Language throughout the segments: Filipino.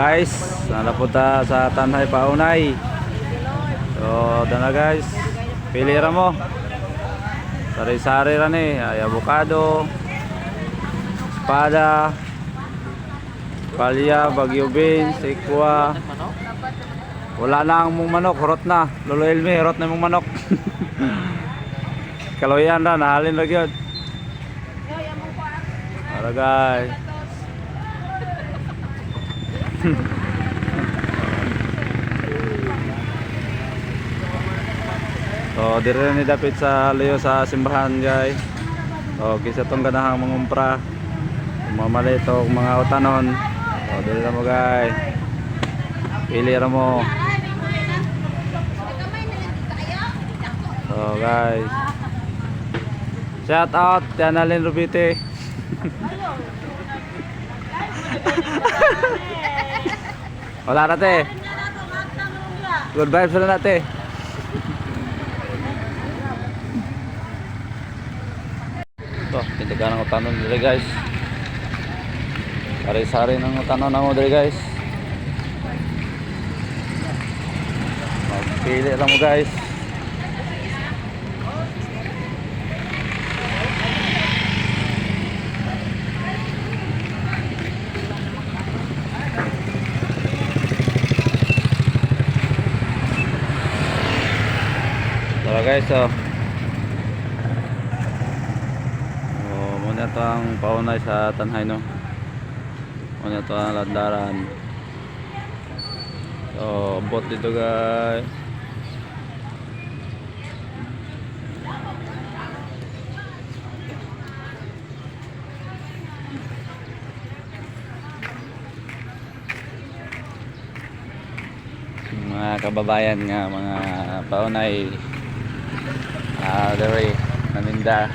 guys, nalapunta sa Tanhay Paunay. So dana guys, pili ra mo. Sari-sari ra ni, ay avocado, espada, palya, bagyo beans, ikwa. Wala na ang mong manok, hurot na. Lolo Elmi, hurot na mong manok. Kaloyan na, nahalin na yun. Para guys. So dire ni dapit sa layo sa simbahan guys. So kisa tong ganahang mangumpra. Mamali to mga utanon. So dire na mo guys. Pili ra mo. So guys. Shout out Tianalin Rubite. Wala na te. Good vibes na natin. Ito, tindagan ng utanon dito guys. Sari-sari ng utanon na mo dito guys. Magpili lang mo guys. Tara guys, muna ito ang paunay sa Tanhay, no? Muna ito ang landaran. So bot dito guys. Mga kababayan nga, mga paunay dari naninda.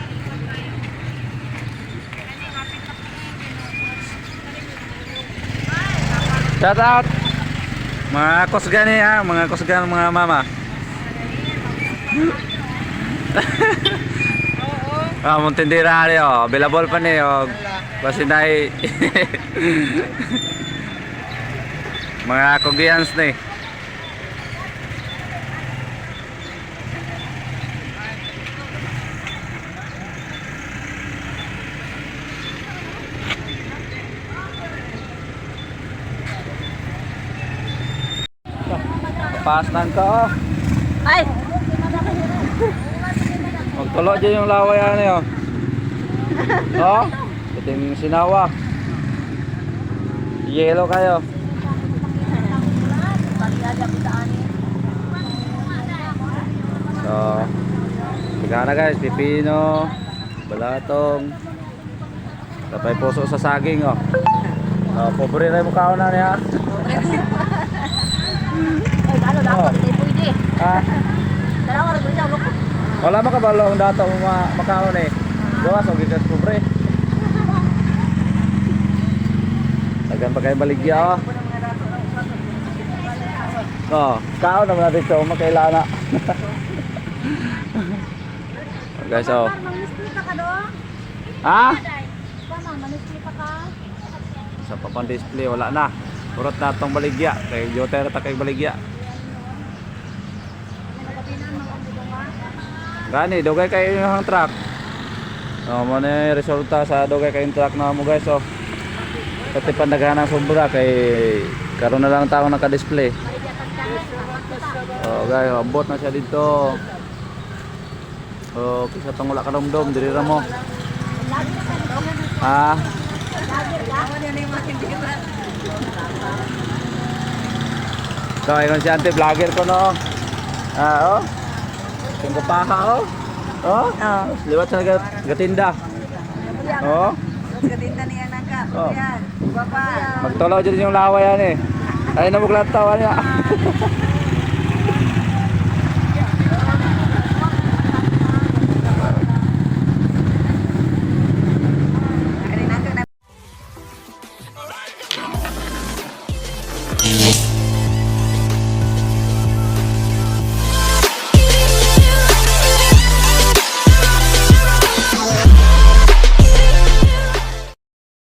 Shout out mga kusgan ha, mga kusgan mga mama. Ah, mong tindira rin available pa ni basinay. Mga kugians ni. Pasnan ka Ay! Magtulo dyan yung laway ano puting sinawa. Yelo kayo. So tika na guys, pipino, balatong, tapay puso sa saging pobre na yung mukha na niya. Ano dapat hindi pwede. Dalawa rin dito ako. Wala makabalo ang dato mo makaon gawas og gikat pobre. Tagan pa kay baligya kaon naman natin so makailana. Guys Manisplita ka do? Manisplita ka? Sa papang display wala na. Urot na itong baligya. Kay Jotera ta kay baligya. Gani, dugay kayo yung truck. Mo na resulta sa dugay kayong truck na mo guys. Pati pandaghan ng sobra kay karon na lang tao naka-display. Guys, abot na siya dito. Kisa tong wala ka domdom, diri ra mo. So, ayun si ante vlogger ko no. Tingko paha liwat sa gatinda. Gatinda niya nangka. Yan, baba. Magtulaw dyan yung laway yan Ay na muglataw niya.